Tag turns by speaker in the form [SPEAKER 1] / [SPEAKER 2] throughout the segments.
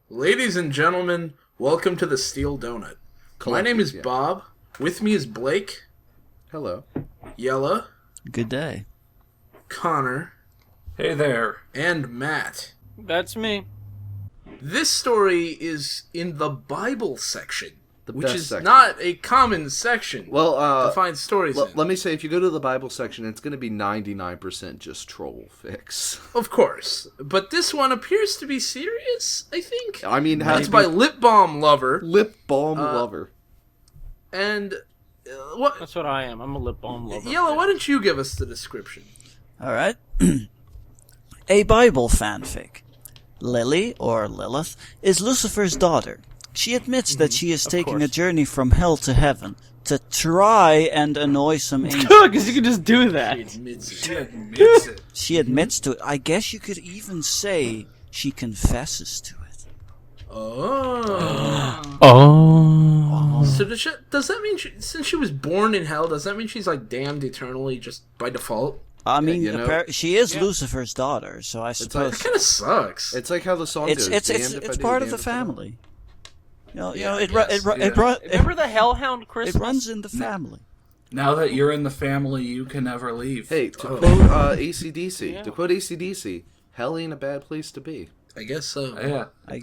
[SPEAKER 1] Ladies and gentlemen, welcome to the Steel Donut. My name is Bob. With me is Blake.
[SPEAKER 2] Hello.
[SPEAKER 1] Yella.
[SPEAKER 3] Good day.
[SPEAKER 1] Connor.
[SPEAKER 4] Hey there.
[SPEAKER 1] And Matt.
[SPEAKER 5] That's me.
[SPEAKER 1] This story is in the Bible section, which is
[SPEAKER 2] section.
[SPEAKER 1] not a common section to find stories in.
[SPEAKER 2] Let me say, if you go to the Bible section, it's going to be 99% just troll fics.
[SPEAKER 1] Of course. But this one appears to be serious, I think.
[SPEAKER 2] I mean,
[SPEAKER 1] it's by Lip Balm Lover.
[SPEAKER 2] Lip Balm Lover.
[SPEAKER 1] And what?
[SPEAKER 5] That's what I am. I'm a lip balm lover.
[SPEAKER 1] Yellow, why don't you give us the description?
[SPEAKER 3] All right. A Bible fanfic. Lily, or Lilith, is Lucifer's daughter. She admits that she is taking a journey from hell to heaven to try and annoy some angels.
[SPEAKER 5] Because you can just do that.
[SPEAKER 1] She admits it.
[SPEAKER 3] She admits to it. I guess you could even say she confesses to it.
[SPEAKER 1] Oh. So does that mean since she was born in hell, does that mean she's like damned eternally just by default?
[SPEAKER 3] I mean, she is Lucifer's daughter, so I suppose
[SPEAKER 1] that kind of sucks.
[SPEAKER 2] It's like how the song goes.
[SPEAKER 3] It's part of the family. It
[SPEAKER 5] Remember the Hellhound Christmas?
[SPEAKER 3] It runs in the family.
[SPEAKER 4] Now that you're in the family, you can never leave.
[SPEAKER 2] Hey, to quote AC/DC, hell ain't a bad place to be.
[SPEAKER 1] I guess so.
[SPEAKER 4] Yeah.
[SPEAKER 3] I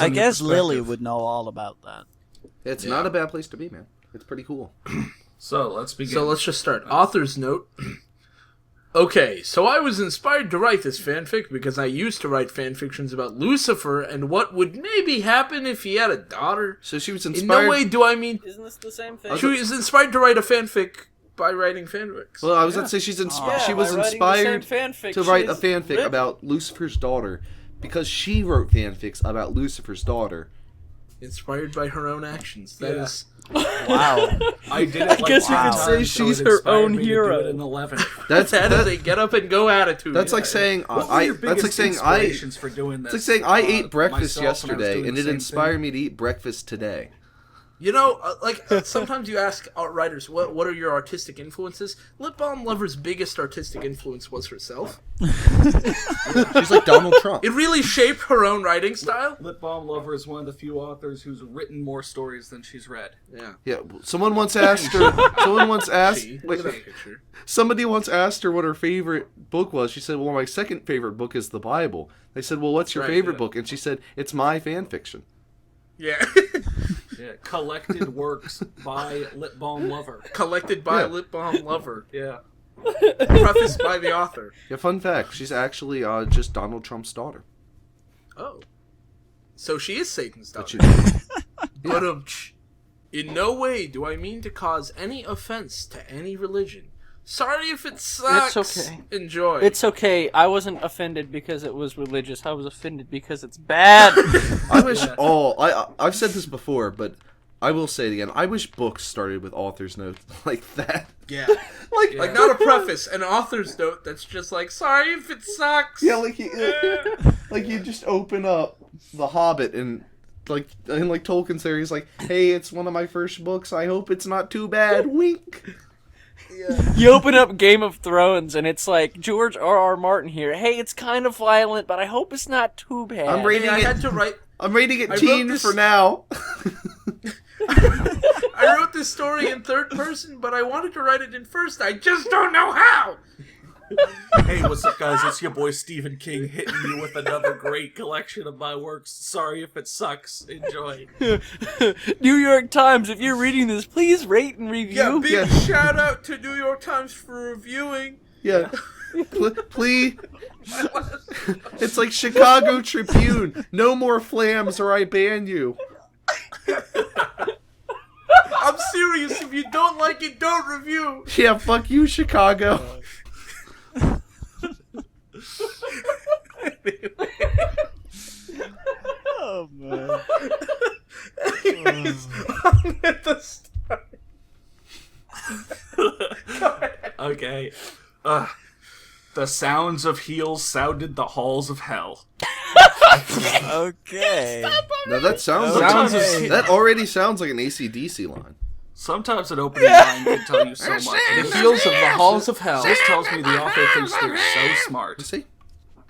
[SPEAKER 3] guess Lily would know all about that.
[SPEAKER 2] It's not a bad place to be, man. It's pretty cool.
[SPEAKER 4] So let's begin.
[SPEAKER 1] So let's just start. Author's note. Okay, so I was inspired to write this fanfic because I used to write fanfictions about Lucifer and what would maybe happen if he had a daughter.
[SPEAKER 2] So she was inspired.
[SPEAKER 1] In no way do I mean.
[SPEAKER 5] Isn't this the same thing?
[SPEAKER 1] She was inspired to write a fanfic by writing fanfics.
[SPEAKER 2] Well, I was going to say she was inspired to write a fanfic about Lucifer's daughter because she wrote fanfics about Lucifer's daughter.
[SPEAKER 1] Inspired by her own actions. That is.
[SPEAKER 3] Wow.
[SPEAKER 4] I did it.
[SPEAKER 5] I guess you could say she's her own hero.
[SPEAKER 4] In 11.
[SPEAKER 1] That's a get up and go attitude.
[SPEAKER 2] That's like saying I
[SPEAKER 4] for doing this?
[SPEAKER 2] It's like saying I ate breakfast yesterday and it inspired me to eat breakfast today.
[SPEAKER 1] You know, sometimes you ask writers, what are your artistic influences? Lip Balm Lover's biggest artistic influence was herself.
[SPEAKER 2] She's like Donald Trump.
[SPEAKER 1] It really shaped her own writing style.
[SPEAKER 4] Lip Balm Lover is one of the few authors who's written more stories than she's read.
[SPEAKER 2] Yeah. Someone once asked her. Somebody once asked her what her favorite book was. She said, "Well, my second favorite book is the Bible." They said, "Well, what's your favorite book?" And she said, "It's my fan fiction."
[SPEAKER 1] Yeah.
[SPEAKER 4] Yeah, collected works by Lip Balm Lover.
[SPEAKER 1] Collected by Lip Balm Lover.
[SPEAKER 4] Yeah.
[SPEAKER 1] Prefaced by the author.
[SPEAKER 2] Yeah, fun fact. She's actually just Donald Trump's daughter.
[SPEAKER 1] Oh. So she is Satan's daughter.
[SPEAKER 2] But
[SPEAKER 1] in no way do I mean to cause any offense to any religion. Sorry if it sucks.
[SPEAKER 5] It's okay.
[SPEAKER 1] Enjoy.
[SPEAKER 5] It's okay. I wasn't offended because it was religious. I was offended because it's bad.
[SPEAKER 2] I wish I've said this before, but I will say it again. I wish books started with author's notes like that.
[SPEAKER 1] Yeah. Like not a preface, an author's note that's just like, sorry if it sucks.
[SPEAKER 2] Yeah, like you just open up The Hobbit and like Tolkien series, like, hey, it's one of my first books. I hope it's not too bad. Wink.
[SPEAKER 5] Yeah. You open up Game of Thrones and it's like George R.R. Martin here. Hey, it's kind of violent, but I hope it's not too bad.
[SPEAKER 2] I'm rating it teen for now.
[SPEAKER 1] I wrote this story in third person, but I wanted to write it in first. I just don't know how.
[SPEAKER 4] Hey, what's up, guys? It's your boy Stephen King hitting you with another great collection of my works. Sorry if it sucks. Enjoy.
[SPEAKER 5] New York Times, if you're reading this, please rate and review.
[SPEAKER 1] Yeah, big shout out to New York Times for reviewing.
[SPEAKER 2] Yeah. Please. It's like Chicago Tribune. No more flams or I ban you.
[SPEAKER 1] I'm serious. If you don't like it, don't review.
[SPEAKER 2] Yeah, fuck you, Chicago.
[SPEAKER 3] Oh, man.
[SPEAKER 1] Anyways, on at the start.
[SPEAKER 4] Okay. The sounds of heels sounded the halls of hell.
[SPEAKER 3] Okay.
[SPEAKER 2] Now that that already sounds like an AC/DC line.
[SPEAKER 4] Sometimes an opening line can tell you so much.
[SPEAKER 1] The heels of the halls of hell.
[SPEAKER 4] This tells me the author thinks they're so smart.
[SPEAKER 2] You see?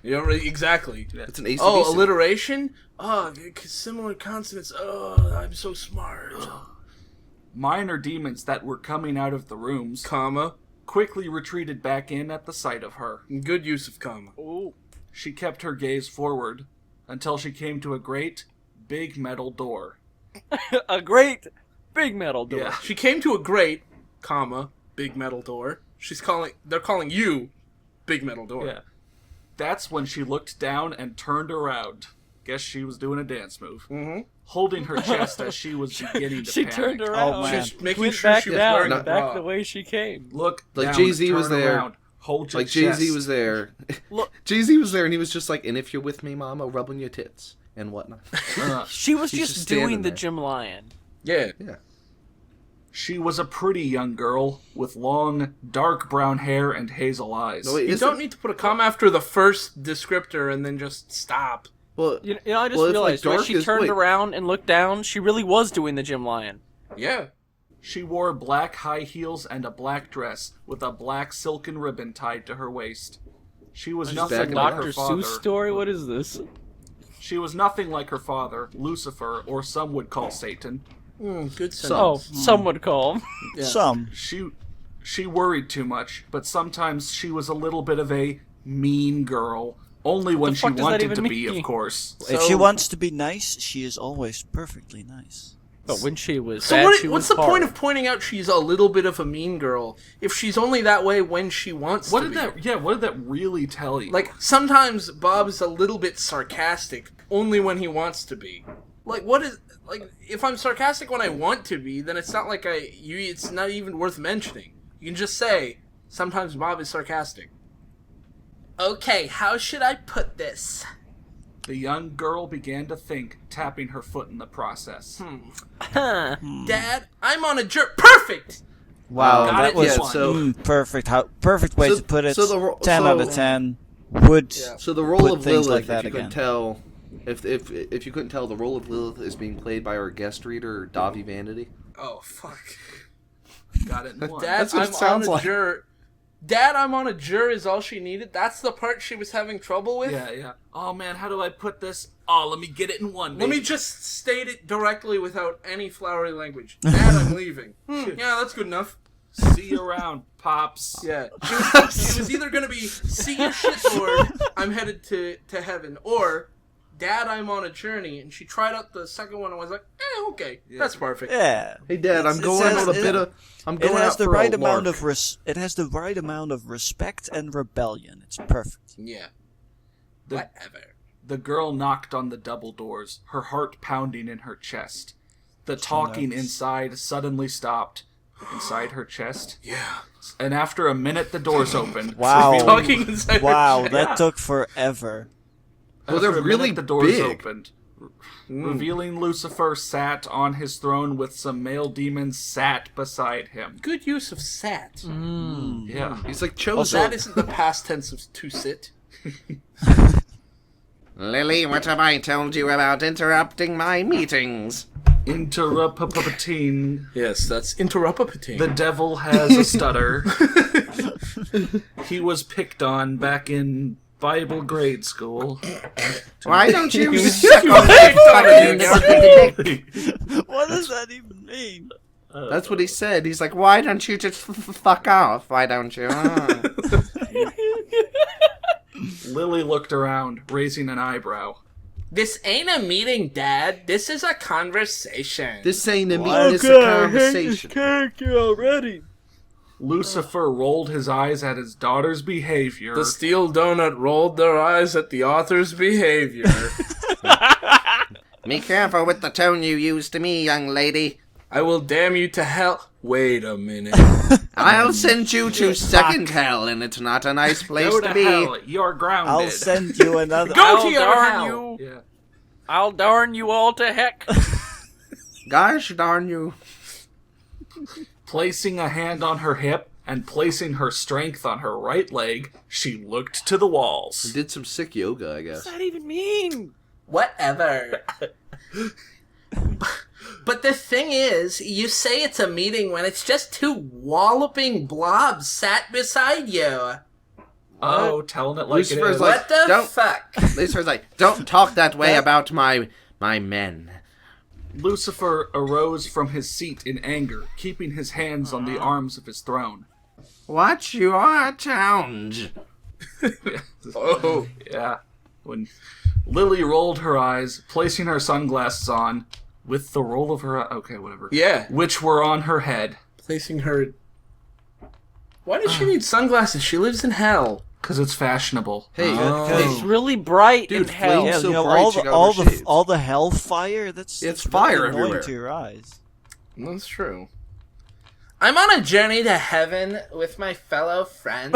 [SPEAKER 1] Yeah, right, exactly.
[SPEAKER 2] It's an ACDC.
[SPEAKER 1] Oh, alliteration? Oh, similar consonants. Oh, I'm so smart.
[SPEAKER 4] Minor demons that were coming out of the rooms
[SPEAKER 1] Comma.
[SPEAKER 4] quickly retreated back in at the sight of her.
[SPEAKER 1] Good use of comma.
[SPEAKER 5] Ooh.
[SPEAKER 4] She kept her gaze forward until she came to a great, big metal door.
[SPEAKER 5] A great big metal door.
[SPEAKER 4] Yeah.
[SPEAKER 1] She came to a great, comma, big metal door. They're calling you big metal door.
[SPEAKER 4] Yeah. That's when she looked down and turned around. Guess she was doing a dance move.
[SPEAKER 1] Mm-hmm.
[SPEAKER 4] Holding her chest as she was beginning to
[SPEAKER 5] She
[SPEAKER 4] panic.
[SPEAKER 5] turned around.
[SPEAKER 3] Oh, man.
[SPEAKER 1] Just making
[SPEAKER 5] Went
[SPEAKER 1] sure
[SPEAKER 5] back
[SPEAKER 1] she was
[SPEAKER 5] down,
[SPEAKER 1] wearing a
[SPEAKER 5] back
[SPEAKER 1] bra.
[SPEAKER 5] the way she came.
[SPEAKER 4] Look
[SPEAKER 2] Like
[SPEAKER 4] down,
[SPEAKER 2] Jay-Z was
[SPEAKER 4] turn
[SPEAKER 2] there.
[SPEAKER 4] around, hold your
[SPEAKER 2] Like Jay-Z
[SPEAKER 4] chest.
[SPEAKER 2] was there.
[SPEAKER 5] Look.
[SPEAKER 2] Jay-Z was there, and he was just like, "And if you're with me, mama, rubbing your tits and whatnot."
[SPEAKER 5] She was
[SPEAKER 2] He's
[SPEAKER 5] just
[SPEAKER 2] just standing
[SPEAKER 5] doing the
[SPEAKER 2] there.
[SPEAKER 5] Jim Lion.
[SPEAKER 1] Yeah.
[SPEAKER 2] Yeah.
[SPEAKER 4] She was a pretty young girl with long, dark brown hair and hazel eyes.
[SPEAKER 2] No, wait,
[SPEAKER 1] You
[SPEAKER 2] isn't-
[SPEAKER 1] don't need to put a comma after the first descriptor and then just stop.
[SPEAKER 2] Well,
[SPEAKER 5] You know, I just
[SPEAKER 2] Well, if, like,
[SPEAKER 5] realized when
[SPEAKER 2] dark
[SPEAKER 5] she
[SPEAKER 2] is-
[SPEAKER 5] turned
[SPEAKER 2] wait.
[SPEAKER 5] around and looked down, she really was doing the Jim Lion.
[SPEAKER 1] Yeah.
[SPEAKER 4] She wore black high heels and a black dress with a black silken ribbon tied to her waist. She was
[SPEAKER 2] She's
[SPEAKER 4] nothing
[SPEAKER 2] back in
[SPEAKER 4] like
[SPEAKER 2] the
[SPEAKER 4] her
[SPEAKER 5] Dr.
[SPEAKER 4] father.
[SPEAKER 5] Seuss story? What is this?
[SPEAKER 4] She was nothing like her father, Lucifer, or some would call Satan.
[SPEAKER 1] Good
[SPEAKER 2] Some.
[SPEAKER 1] sense.
[SPEAKER 5] Oh, some would call him.
[SPEAKER 1] Yeah.
[SPEAKER 3] Some.
[SPEAKER 4] She worried too much, but sometimes she was a little bit of a mean girl. Only when she
[SPEAKER 5] fuck does that
[SPEAKER 4] wanted
[SPEAKER 5] even
[SPEAKER 4] to be,
[SPEAKER 5] mean?
[SPEAKER 4] of course.
[SPEAKER 3] If she
[SPEAKER 1] So-
[SPEAKER 3] wants to be nice, she is always perfectly nice.
[SPEAKER 5] But when she was
[SPEAKER 1] So
[SPEAKER 5] bad,
[SPEAKER 1] what,
[SPEAKER 5] she
[SPEAKER 1] what's
[SPEAKER 5] was
[SPEAKER 1] the point
[SPEAKER 5] hard.
[SPEAKER 1] of pointing out she's a little bit of a mean girl if she's only that way when she wants
[SPEAKER 4] What
[SPEAKER 1] to
[SPEAKER 4] did
[SPEAKER 1] be?
[SPEAKER 4] that? Yeah, what did that really tell you?
[SPEAKER 1] Like, sometimes Bob's a little bit sarcastic only when he wants to be. Like, what is... Like, if I'm sarcastic when I want to be, then it's not like it's not even worth mentioning. You can just say, sometimes Bob is sarcastic. Okay, how should I put this?
[SPEAKER 4] the young girl began to think, tapping her foot in the process.
[SPEAKER 1] Dad, I'm on a jerk. Perfect!
[SPEAKER 3] Wow,
[SPEAKER 4] Got
[SPEAKER 3] that
[SPEAKER 4] it,
[SPEAKER 3] was
[SPEAKER 4] yeah,
[SPEAKER 2] so-
[SPEAKER 3] perfect. Perfect way
[SPEAKER 2] So-
[SPEAKER 3] to put it.
[SPEAKER 2] so the ro-
[SPEAKER 3] 10 out of
[SPEAKER 2] so-
[SPEAKER 3] 10. Would
[SPEAKER 2] So the role
[SPEAKER 3] put
[SPEAKER 2] of
[SPEAKER 3] things
[SPEAKER 2] Lilith,
[SPEAKER 3] like that
[SPEAKER 2] if you couldn't
[SPEAKER 3] again.
[SPEAKER 2] tell, if you couldn't tell, the role of Lilith is being played by our guest reader, Davi Vanity.
[SPEAKER 1] Oh, fuck.
[SPEAKER 4] Got it in one.
[SPEAKER 1] Dad,
[SPEAKER 2] That's what
[SPEAKER 1] I'm
[SPEAKER 2] it sounds
[SPEAKER 1] on a
[SPEAKER 2] like.
[SPEAKER 1] jur. Dad, I'm on a jur is all she needed. That's the part she was having trouble with.
[SPEAKER 4] Yeah, yeah. Oh man, how do I put this? Oh, let me get it in one.
[SPEAKER 1] Let me
[SPEAKER 4] baby.
[SPEAKER 1] just state it directly without any flowery language. Dad, I'm leaving. Yeah, that's good enough.
[SPEAKER 4] see you around, pops.
[SPEAKER 1] Yeah. She was either going to be, see you shit, Lord, I'm headed to heaven, or, Dad, I'm on a journey. And she tried out the second one and was like, okay, that's perfect.
[SPEAKER 3] Yeah.
[SPEAKER 2] Hey, Dad, I'm
[SPEAKER 3] It
[SPEAKER 2] going
[SPEAKER 3] says-
[SPEAKER 2] on a bit of. I'm
[SPEAKER 3] It
[SPEAKER 2] going
[SPEAKER 3] has
[SPEAKER 2] out
[SPEAKER 3] the
[SPEAKER 2] for
[SPEAKER 3] right
[SPEAKER 2] a
[SPEAKER 3] amount
[SPEAKER 2] lark.
[SPEAKER 3] of it has the right amount of respect and rebellion. It's perfect.
[SPEAKER 1] Yeah.
[SPEAKER 4] The,
[SPEAKER 1] Whatever.
[SPEAKER 4] the girl knocked on the double doors, her heart pounding in her chest. The talking
[SPEAKER 3] notes.
[SPEAKER 4] inside suddenly stopped. Inside her chest.
[SPEAKER 1] Yeah.
[SPEAKER 4] And after a minute, the doors opened.
[SPEAKER 3] Wow.
[SPEAKER 4] revealing-
[SPEAKER 1] Talking inside her
[SPEAKER 3] Wow,
[SPEAKER 1] chest.
[SPEAKER 3] that took forever.
[SPEAKER 2] Well, they're
[SPEAKER 4] After a
[SPEAKER 2] really
[SPEAKER 4] minute, the doors
[SPEAKER 2] big.
[SPEAKER 4] opened. Revealing Lucifer sat on his throne with some male demons sat beside him.
[SPEAKER 1] Good use of sat.
[SPEAKER 4] Yeah.
[SPEAKER 2] He's like chosen.
[SPEAKER 1] That isn't the past tense of to sit.
[SPEAKER 2] Lily, what have I told you about interrupting my meetings?
[SPEAKER 4] Interrupting.
[SPEAKER 1] Yes, that's interrupating.
[SPEAKER 4] The devil has a stutter. He was picked on back in Bible grade school.
[SPEAKER 2] Why don't you
[SPEAKER 1] was
[SPEAKER 2] suck on that fucking
[SPEAKER 3] What does that even mean?
[SPEAKER 2] That's what he said. He's like, why don't you just fuck off? Why don't you?
[SPEAKER 4] Lily looked around, raising an eyebrow.
[SPEAKER 1] This ain't a meeting, Dad. This is a conversation.
[SPEAKER 2] This ain't a meeting, it's a conversation.
[SPEAKER 5] character already.
[SPEAKER 4] Lucifer rolled his eyes at his daughter's behavior.
[SPEAKER 1] The steel donut rolled their eyes at the author's behavior.
[SPEAKER 2] Be careful with the tone you use to me, young lady.
[SPEAKER 1] I will damn you to hell. Wait a minute.
[SPEAKER 2] I'll send you to second hell, and it's not a nice place
[SPEAKER 4] Go
[SPEAKER 2] to
[SPEAKER 4] to
[SPEAKER 2] be.
[SPEAKER 4] hell, you're grounded.
[SPEAKER 3] I'll send you another.
[SPEAKER 1] Go
[SPEAKER 5] I'll
[SPEAKER 1] to your
[SPEAKER 5] darn
[SPEAKER 1] hell.
[SPEAKER 5] you.
[SPEAKER 4] Yeah.
[SPEAKER 5] I'll darn you all to heck.
[SPEAKER 2] Gosh darn you.
[SPEAKER 4] Placing a hand on her hip and placing her strength on her right leg, she looked to the walls.
[SPEAKER 2] Did some sick yoga, I guess.
[SPEAKER 5] What does that even mean?
[SPEAKER 1] Whatever. But the thing is, you say it's a meeting when it's just two walloping blobs sat beside you.
[SPEAKER 4] Oh, telling it like it
[SPEAKER 2] Lucifer's
[SPEAKER 4] is.
[SPEAKER 2] like,
[SPEAKER 1] What the
[SPEAKER 2] don't-
[SPEAKER 1] fuck?
[SPEAKER 2] Lucifer's like, don't talk that way about my men.
[SPEAKER 4] Lucifer arose from his seat in anger, keeping his hands on the arms of his throne.
[SPEAKER 2] What you are, challenge?
[SPEAKER 1] Oh.
[SPEAKER 4] Yeah. When Lily rolled her eyes, placing her sunglasses on, with the roll of her... Okay, whatever.
[SPEAKER 1] Yeah.
[SPEAKER 4] Which were on her head.
[SPEAKER 1] Placing her... Why does she need sunglasses? She lives in hell.
[SPEAKER 4] Because it's fashionable.
[SPEAKER 2] Hey,
[SPEAKER 5] It's really bright
[SPEAKER 2] Dude,
[SPEAKER 5] in hell.
[SPEAKER 2] flames
[SPEAKER 3] Yeah,
[SPEAKER 2] so
[SPEAKER 3] you know,
[SPEAKER 2] bright you gotta wear shades.
[SPEAKER 3] all the hellfire. That's
[SPEAKER 2] It's
[SPEAKER 3] really
[SPEAKER 2] fire
[SPEAKER 3] annoying
[SPEAKER 2] everywhere.
[SPEAKER 3] to your eyes.
[SPEAKER 1] That's true. I'm on a journey to heaven with my fellow friends.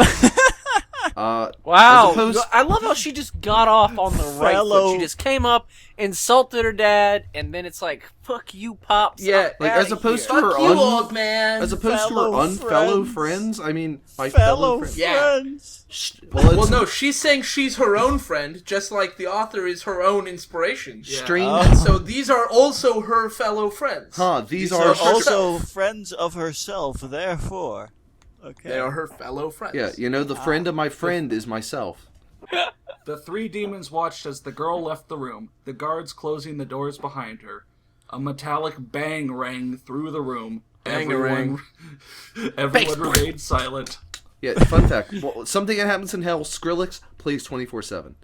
[SPEAKER 2] As
[SPEAKER 5] Wow.
[SPEAKER 2] opposed-
[SPEAKER 5] I love how she just got off on the right
[SPEAKER 3] Fellow-
[SPEAKER 5] foot. She just came up, insulted her dad, and then it's like, fuck you, Pops.
[SPEAKER 1] Yeah,
[SPEAKER 5] I'm
[SPEAKER 2] like,
[SPEAKER 5] outta
[SPEAKER 2] as opposed
[SPEAKER 5] here.
[SPEAKER 2] to
[SPEAKER 1] Fuck
[SPEAKER 2] her
[SPEAKER 1] you, old man.
[SPEAKER 2] As opposed to her
[SPEAKER 3] Fellow
[SPEAKER 2] unfellow
[SPEAKER 3] friends.
[SPEAKER 2] friends, I mean, my fellow friends.
[SPEAKER 1] Yeah.
[SPEAKER 3] friends.
[SPEAKER 2] Well, it's
[SPEAKER 1] Well, no, she's saying she's her own friend, just like the author is her own inspiration.
[SPEAKER 2] strange.
[SPEAKER 3] Oh.
[SPEAKER 1] So these are also her fellow friends.
[SPEAKER 2] Huh, these
[SPEAKER 1] These
[SPEAKER 2] are
[SPEAKER 1] are
[SPEAKER 3] Also friends of herself, therefore. Okay.
[SPEAKER 1] They are her fellow friends.
[SPEAKER 2] Yeah, you know, the friend of my friend is myself.
[SPEAKER 4] The three demons watched as the girl left the room, the guards closing the doors behind her. A metallic bang rang through the room.
[SPEAKER 1] Bang-a-rang.
[SPEAKER 4] Everyone remained silent.
[SPEAKER 2] Yeah, fun fact. Well, something that happens in hell, Skrillex plays 24/7.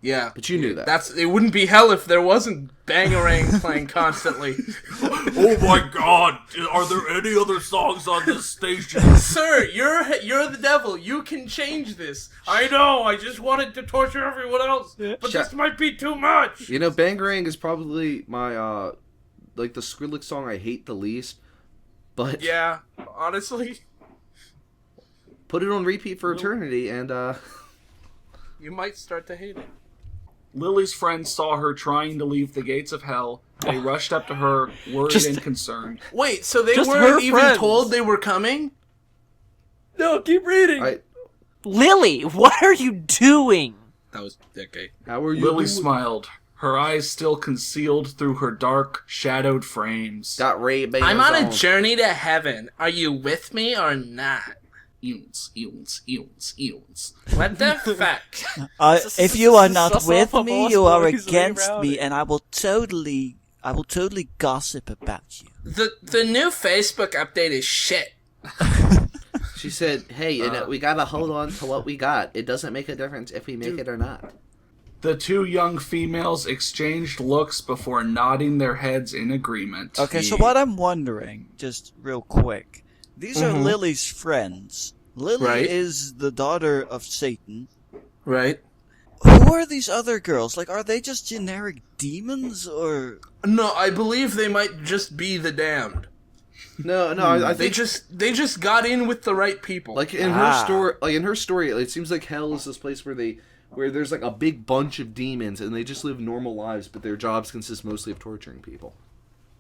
[SPEAKER 1] Yeah.
[SPEAKER 2] But you knew that.
[SPEAKER 1] That's it. Wouldn't be hell if there wasn't Bangarang playing constantly.
[SPEAKER 4] Oh my god, are there any other songs on this station?
[SPEAKER 1] Sir, you're the devil. You can change this. I know. I just wanted to torture everyone else, but
[SPEAKER 2] Shut-
[SPEAKER 1] this might be too much.
[SPEAKER 2] You know, Bangarang is probably my, like, the Skrillex song I hate the least. But
[SPEAKER 1] Yeah. Honestly,
[SPEAKER 2] put it on repeat for eternity, and,
[SPEAKER 1] you might start to hate it.
[SPEAKER 4] Lily's friends saw her trying to leave the gates of hell. They rushed up to her, worried and concerned.
[SPEAKER 1] Wait, so they
[SPEAKER 5] Just her
[SPEAKER 1] weren't even
[SPEAKER 5] friends.
[SPEAKER 1] told they were coming?
[SPEAKER 5] No, keep reading.
[SPEAKER 2] I,
[SPEAKER 5] Lily, what are you doing?
[SPEAKER 1] That was okay.
[SPEAKER 2] how are you
[SPEAKER 4] Lily
[SPEAKER 2] doing?
[SPEAKER 4] smiled, her eyes still concealed through her dark, shadowed frames.
[SPEAKER 2] Got Ray Bans
[SPEAKER 1] I'm on a
[SPEAKER 2] on.
[SPEAKER 1] journey to heaven. Are you with me or not?
[SPEAKER 4] Eons, eons, eons, eons.
[SPEAKER 1] What the fuck?
[SPEAKER 3] If you are not
[SPEAKER 5] Suss
[SPEAKER 3] with
[SPEAKER 5] off
[SPEAKER 3] me,
[SPEAKER 5] of
[SPEAKER 3] you
[SPEAKER 5] us
[SPEAKER 3] are
[SPEAKER 5] boys
[SPEAKER 3] against
[SPEAKER 5] around
[SPEAKER 3] me,
[SPEAKER 5] it.
[SPEAKER 3] and I will totally gossip about you.
[SPEAKER 1] The new Facebook update is shit.
[SPEAKER 2] She said, hey, you know, we gotta hold on to what we got. It doesn't make a difference if we make it or not.
[SPEAKER 4] The two young females exchanged looks before nodding their heads in agreement.
[SPEAKER 3] Okay, so what I'm wondering, just real quick, these are Lily's friends. Lily
[SPEAKER 1] Right.
[SPEAKER 3] is the daughter of Satan.
[SPEAKER 1] Right?
[SPEAKER 3] Who are these other girls? Like, are they just generic demons, or...
[SPEAKER 1] No, I believe they might just be the damned.
[SPEAKER 2] No, I
[SPEAKER 1] They
[SPEAKER 2] think
[SPEAKER 1] just got in with the right people.
[SPEAKER 2] like in her story, it seems like hell is this place where there's like a big bunch of demons and they just live normal lives, but their jobs consist mostly of torturing people.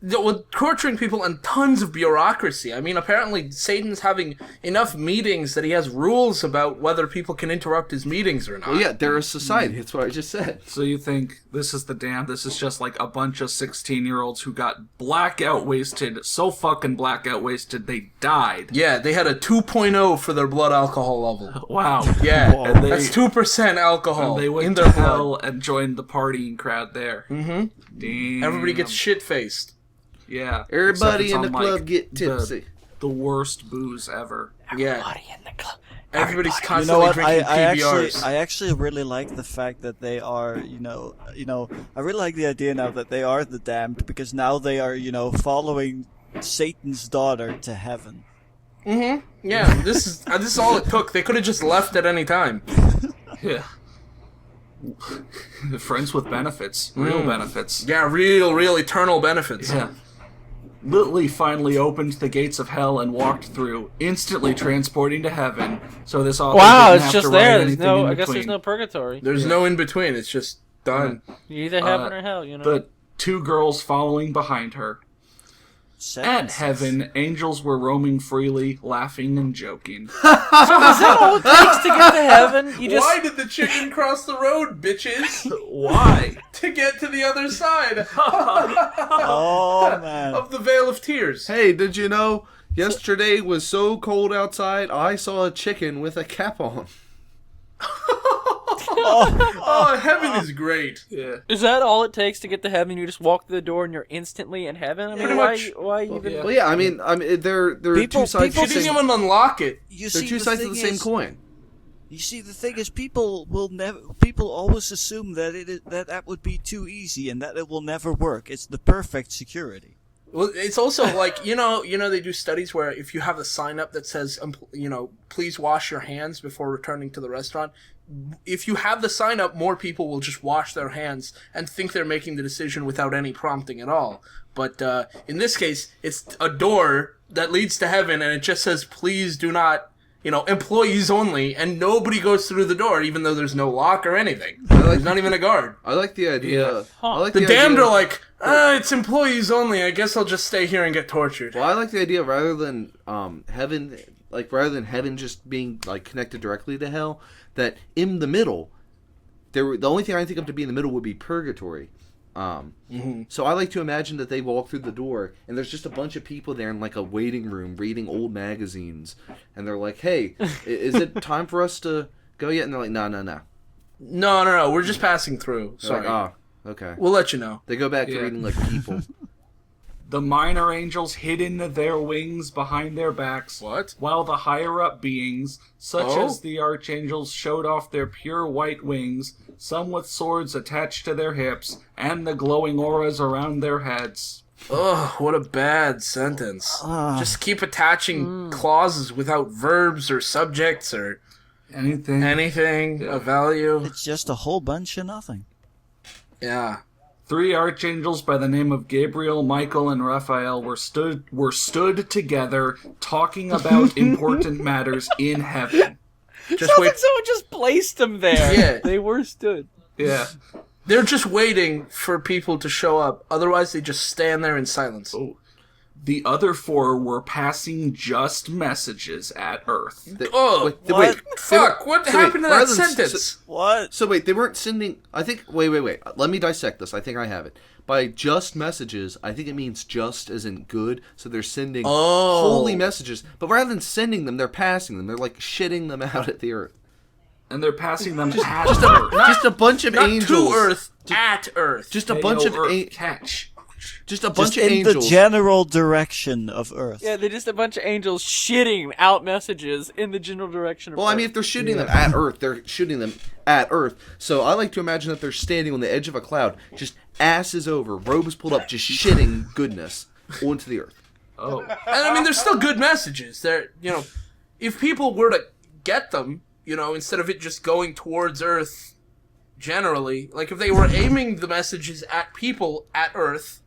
[SPEAKER 1] With torturing people and tons of bureaucracy. I mean, apparently Satan's having enough meetings that he has rules about whether people can interrupt his meetings or not.
[SPEAKER 2] Well, yeah, they're a society. That's what I just said.
[SPEAKER 4] So you think this is the damned? This is just like a bunch of 16-year-olds who got blackout wasted, so fucking blackout wasted they died.
[SPEAKER 1] Yeah, they had a 2.0 for their blood alcohol level.
[SPEAKER 4] Wow.
[SPEAKER 1] Yeah,
[SPEAKER 4] And they-
[SPEAKER 1] that's 2% alcohol
[SPEAKER 4] And they went
[SPEAKER 1] in
[SPEAKER 4] to
[SPEAKER 1] their
[SPEAKER 4] hell
[SPEAKER 1] blood.
[SPEAKER 4] and joined the partying crowd there. Mm-hmm. Damn.
[SPEAKER 1] Everybody gets shit-faced.
[SPEAKER 4] Yeah.
[SPEAKER 2] Everybody
[SPEAKER 4] Except
[SPEAKER 2] in
[SPEAKER 4] it's
[SPEAKER 2] the
[SPEAKER 4] on,
[SPEAKER 2] club
[SPEAKER 4] like,
[SPEAKER 2] get tipsy.
[SPEAKER 4] The worst booze ever.
[SPEAKER 1] Yeah,
[SPEAKER 5] Everybody in the club.
[SPEAKER 1] everybody's
[SPEAKER 3] You know
[SPEAKER 1] constantly
[SPEAKER 3] what?
[SPEAKER 1] drinking PBRs.
[SPEAKER 3] I actually really like the fact that they are, you know, I really like the idea now that they are the damned, because now they are, following Satan's daughter to heaven.
[SPEAKER 1] Yeah, this is all it took. They could have just left at any time.
[SPEAKER 4] Yeah. Friends with benefits. Real benefits.
[SPEAKER 1] Yeah, real eternal benefits.
[SPEAKER 4] Yeah. Lily finally opened the gates of hell and walked through, instantly transporting to heaven. So this author
[SPEAKER 5] Wow,
[SPEAKER 4] didn't
[SPEAKER 5] it's
[SPEAKER 4] have
[SPEAKER 5] just
[SPEAKER 4] to write
[SPEAKER 5] there. There's
[SPEAKER 4] anything
[SPEAKER 5] no.
[SPEAKER 4] in
[SPEAKER 5] I guess there's
[SPEAKER 4] between.
[SPEAKER 5] no purgatory.
[SPEAKER 1] There's no in between. It's just done.
[SPEAKER 5] You either heaven or hell. You know.
[SPEAKER 4] The two girls following behind her. At
[SPEAKER 3] Sentences.
[SPEAKER 4] heaven, angels were roaming freely, laughing and joking.
[SPEAKER 5] Is that all it takes to get to heaven? You just.
[SPEAKER 1] Why did the chicken cross the road, bitches?
[SPEAKER 4] Why?
[SPEAKER 1] To get to the other side
[SPEAKER 3] Oh man.
[SPEAKER 1] of the Vale of Tears.
[SPEAKER 2] Hey, did you know yesterday was so cold outside, I saw a chicken with a cap on.
[SPEAKER 1] Oh, heaven is great.
[SPEAKER 4] Yeah.
[SPEAKER 5] Is that all it takes to get to heaven? You just walk through the door and you're instantly in heaven? I mean,
[SPEAKER 1] Pretty
[SPEAKER 5] why,
[SPEAKER 1] much.
[SPEAKER 5] why even...
[SPEAKER 4] yeah.
[SPEAKER 2] Well, yeah, I mean, there are
[SPEAKER 3] People-
[SPEAKER 2] two sides.
[SPEAKER 3] people
[SPEAKER 2] To
[SPEAKER 1] You
[SPEAKER 2] the
[SPEAKER 1] didn't
[SPEAKER 2] same,
[SPEAKER 1] even unlock it.
[SPEAKER 3] You
[SPEAKER 2] they're
[SPEAKER 3] see,
[SPEAKER 2] two sides of
[SPEAKER 3] thing
[SPEAKER 2] the same
[SPEAKER 3] is-
[SPEAKER 2] coin.
[SPEAKER 3] You see, the thing is, people always assume that that would be too easy and that it will never work. It's the perfect security.
[SPEAKER 1] Well, it's also like, you know, they do studies where if you have a sign up that says, please wash your hands before returning to the restaurant, if you have the sign up, more people will just wash their hands and think they're making the decision without any prompting at all. But in this case, it's a door that leads to heaven, and it just says, please do not, employees only, and nobody goes through the door, even though there's no lock or anything. There's not even a guard.
[SPEAKER 2] I like the idea.
[SPEAKER 4] Yeah.
[SPEAKER 2] I like
[SPEAKER 1] The
[SPEAKER 2] the
[SPEAKER 1] damned
[SPEAKER 2] idea.
[SPEAKER 1] are like, it's employees only. I guess I'll just stay here and get tortured.
[SPEAKER 2] Well, I like the idea rather than heaven, rather than heaven just being connected directly to hell, that in the middle, the only thing I think of to be in the middle would be purgatory. So I like to imagine that they walk through the door and there's just a bunch of people there in a waiting room reading old magazines, and they're like, "Hey, is it time for us to go yet?" And they're like, "No.
[SPEAKER 1] No. We're just passing through.
[SPEAKER 2] They're
[SPEAKER 1] Sorry.
[SPEAKER 2] like, oh, okay."
[SPEAKER 1] We'll let you know.
[SPEAKER 2] They go back to
[SPEAKER 4] Yeah.
[SPEAKER 2] reading people.
[SPEAKER 4] The minor angels hidden their wings behind their backs,
[SPEAKER 1] What?
[SPEAKER 4] while the higher-up beings, such
[SPEAKER 1] Oh.
[SPEAKER 4] as the archangels, showed off their pure white wings, some with swords attached to their hips, and the glowing auras around their heads.
[SPEAKER 1] Ugh, what a bad sentence.
[SPEAKER 3] Ah.
[SPEAKER 1] Just keep attaching clauses without verbs or subjects or anything of value.
[SPEAKER 3] It's just a whole bunch of nothing.
[SPEAKER 1] Yeah.
[SPEAKER 4] 3 archangels by the name of Gabriel, Michael, and Raphael were stood together talking about important matters in heaven.
[SPEAKER 1] Just
[SPEAKER 5] Sounds
[SPEAKER 1] wait.
[SPEAKER 5] like someone just placed them there.
[SPEAKER 1] Yeah.
[SPEAKER 5] They were stood.
[SPEAKER 4] Yeah.
[SPEAKER 1] They're just waiting for people to show up. Otherwise, they just stand there in silence.
[SPEAKER 4] Oh. The other 4 were passing just messages at Earth.
[SPEAKER 1] Oh,
[SPEAKER 2] Wait,
[SPEAKER 1] fuck! What happened to that
[SPEAKER 2] rather than
[SPEAKER 1] sentence?
[SPEAKER 3] What?
[SPEAKER 2] So wait, they weren't sending. I think. Wait. Let me dissect this. I think I have it. By just messages, I think it means just as in good. So they're sending holy messages, but rather than sending them, they're passing them. They're shitting them out at the earth.
[SPEAKER 4] And they're passing them at
[SPEAKER 2] Just
[SPEAKER 4] Earth.
[SPEAKER 2] a bunch of
[SPEAKER 1] Not
[SPEAKER 2] angels.
[SPEAKER 1] to Earth, at Earth.
[SPEAKER 2] Just a
[SPEAKER 4] Hey,
[SPEAKER 2] bunch
[SPEAKER 4] yo,
[SPEAKER 2] of
[SPEAKER 4] Earth, catch.
[SPEAKER 2] just a bunch
[SPEAKER 3] Just
[SPEAKER 2] of
[SPEAKER 3] in
[SPEAKER 2] angels.
[SPEAKER 3] the general direction of Earth.
[SPEAKER 5] Yeah, they're just a bunch of angels shitting out messages in the general direction of
[SPEAKER 2] Well, I
[SPEAKER 5] Earth.
[SPEAKER 2] mean, if they're shooting them at Earth, they're shooting them at Earth. So I like to imagine that they're standing on the edge of a cloud, just asses over, robes pulled up, just shitting goodness onto the Earth.
[SPEAKER 4] Oh.
[SPEAKER 1] And I mean, they're still good messages. They're, if people were to get them, instead of it just going towards Earth generally, if they were aiming the messages at people at Earth,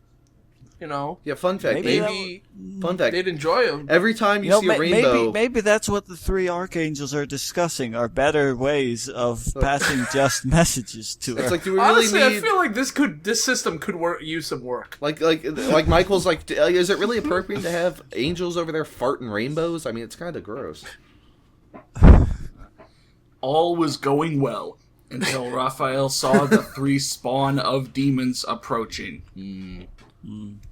[SPEAKER 2] Yeah, fun fact.
[SPEAKER 3] Maybe
[SPEAKER 2] Fun fact.
[SPEAKER 1] they'd enjoy them.
[SPEAKER 2] Every time you see a rainbow,
[SPEAKER 3] maybe that's what the 3 archangels are discussing, are better ways of passing just messages to
[SPEAKER 2] it's
[SPEAKER 3] Earth.
[SPEAKER 2] like, do we really
[SPEAKER 1] Honestly, I
[SPEAKER 2] need?
[SPEAKER 1] feel like this system could use some work.
[SPEAKER 2] Like Michael's like, is it really appropriate to have angels over there farting rainbows? I mean, it's kind of gross.
[SPEAKER 4] All was going well until Raphael saw the 3 spawn of demons approaching.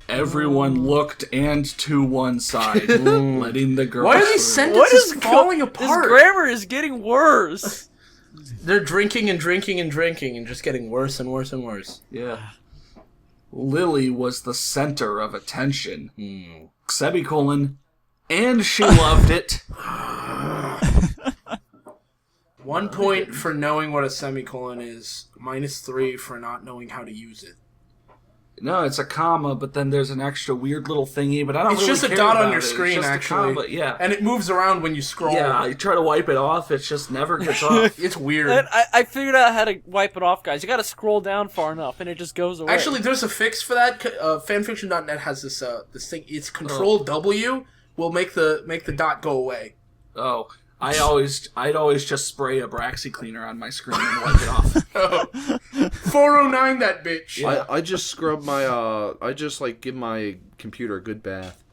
[SPEAKER 4] Everyone looked and to one side, letting the girl
[SPEAKER 1] Why are
[SPEAKER 4] through.
[SPEAKER 1] these sentences falling
[SPEAKER 5] This
[SPEAKER 1] apart?
[SPEAKER 5] grammar is getting worse.
[SPEAKER 1] They're drinking and drinking and drinking and just getting worse and worse and worse.
[SPEAKER 4] Yeah. Lily was the center of attention. Semicolon. And she loved it.
[SPEAKER 1] 1 point for knowing what a semicolon is, -3 for not knowing how to use it.
[SPEAKER 4] No, it's a comma, but then there's an extra weird little thingy, but I don't
[SPEAKER 1] It's
[SPEAKER 4] really
[SPEAKER 1] just a
[SPEAKER 4] care
[SPEAKER 1] dot on
[SPEAKER 4] about
[SPEAKER 1] your
[SPEAKER 4] it. It's
[SPEAKER 1] screen,
[SPEAKER 4] just a
[SPEAKER 1] actually.
[SPEAKER 4] comma, yeah.
[SPEAKER 1] And it moves around when you scroll.
[SPEAKER 4] Yeah, I try to wipe it off, it just never gets off.
[SPEAKER 1] It's weird.
[SPEAKER 5] And I figured out how to wipe it off, guys. You gotta scroll down far enough, and it just goes away.
[SPEAKER 1] Actually, there's a fix for that. Fanfiction.net has this thing. It's Control W will make the dot go away.
[SPEAKER 4] Oh, I'd always just spray a Braxi cleaner on my screen and wipe it off.
[SPEAKER 1] 409 that bitch.
[SPEAKER 4] Yeah.
[SPEAKER 2] I just scrub my I just give my computer a good bath.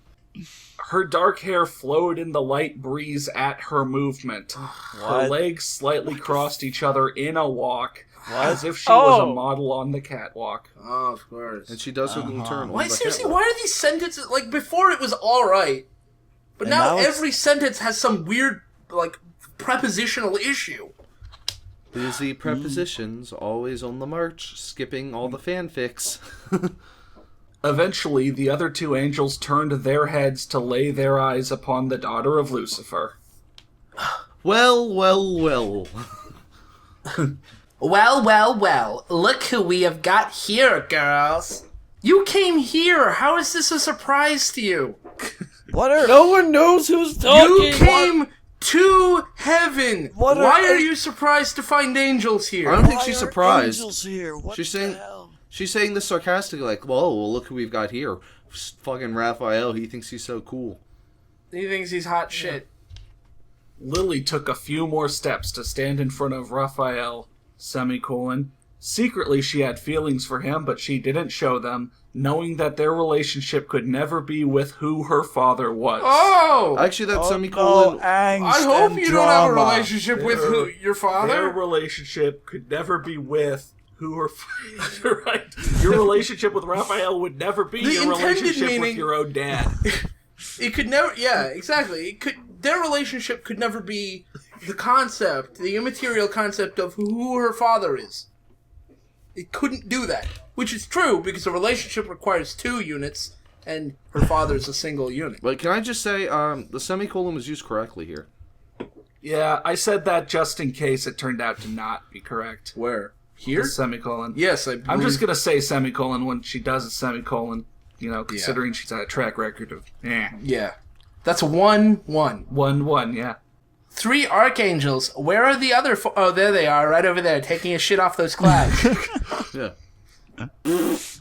[SPEAKER 4] Her dark hair flowed in the light breeze at her movement. Her
[SPEAKER 3] What?
[SPEAKER 4] legs slightly crossed each other in a walk, as if she
[SPEAKER 5] Oh.
[SPEAKER 4] was a model on the catwalk.
[SPEAKER 1] Oh, of course.
[SPEAKER 2] And she does her little turn.
[SPEAKER 1] Why
[SPEAKER 2] on the
[SPEAKER 1] seriously?
[SPEAKER 2] catwalk.
[SPEAKER 1] Why are these sentences before? It was all right, but
[SPEAKER 3] And
[SPEAKER 1] now
[SPEAKER 3] now it's-
[SPEAKER 1] every sentence has some weird prepositional issue.
[SPEAKER 2] Busy prepositions, always on the march, skipping all the fanfics.
[SPEAKER 4] Eventually, the other two angels turned their heads to lay their eyes upon the daughter of Lucifer.
[SPEAKER 2] Well, well, well.
[SPEAKER 1] Well, look who we have got here, girls. You came here. How is this a surprise to you?
[SPEAKER 5] No one knows who's talking.
[SPEAKER 1] You came to heaven. Why are you surprised to find angels here?
[SPEAKER 2] I don't think she's surprised.
[SPEAKER 3] Angels here. What
[SPEAKER 2] She's
[SPEAKER 3] the
[SPEAKER 2] saying-
[SPEAKER 3] hell?
[SPEAKER 2] She's saying this sarcastically, like, whoa, well, look who we've got here. Fucking Raphael, he thinks he's so cool.
[SPEAKER 1] He thinks he's hot shit.
[SPEAKER 4] Lily took a few more steps to stand in front of Raphael, semicolon. Secretly, she had feelings for him, but she didn't show them, knowing that their relationship could never be with who her father was.
[SPEAKER 1] Oh!
[SPEAKER 2] Actually, that
[SPEAKER 3] Oh,
[SPEAKER 2] semicolon...
[SPEAKER 3] no, angst
[SPEAKER 1] I hope
[SPEAKER 3] and
[SPEAKER 1] you don't have a
[SPEAKER 3] drama.
[SPEAKER 1] relationship with your
[SPEAKER 4] Their
[SPEAKER 1] father.
[SPEAKER 4] relationship could never be with who her father... Right. Your relationship with Raphael would never be
[SPEAKER 1] The
[SPEAKER 4] your
[SPEAKER 1] intended
[SPEAKER 4] relationship with
[SPEAKER 1] meaning-
[SPEAKER 4] your own dad.
[SPEAKER 1] It could never. Yeah, exactly. Their relationship could never be the concept, the immaterial concept of who her father is. It couldn't do that, which is true because a relationship requires 2 units, and her father's a single unit.
[SPEAKER 2] But can I just say, the semicolon was used correctly here.
[SPEAKER 4] Yeah, I said that just in case it turned out to not be correct.
[SPEAKER 1] Where? Here?
[SPEAKER 4] The semicolon.
[SPEAKER 1] Yes,
[SPEAKER 4] I'm just gonna say semicolon when she does a semicolon. You know, considering she's had a track record of
[SPEAKER 1] Yeah, that's 1-1.
[SPEAKER 4] 1-1, yeah.
[SPEAKER 1] 3 archangels. Where are the other? Oh, there they are, right over there, taking a shit off those clouds.
[SPEAKER 2] Yeah.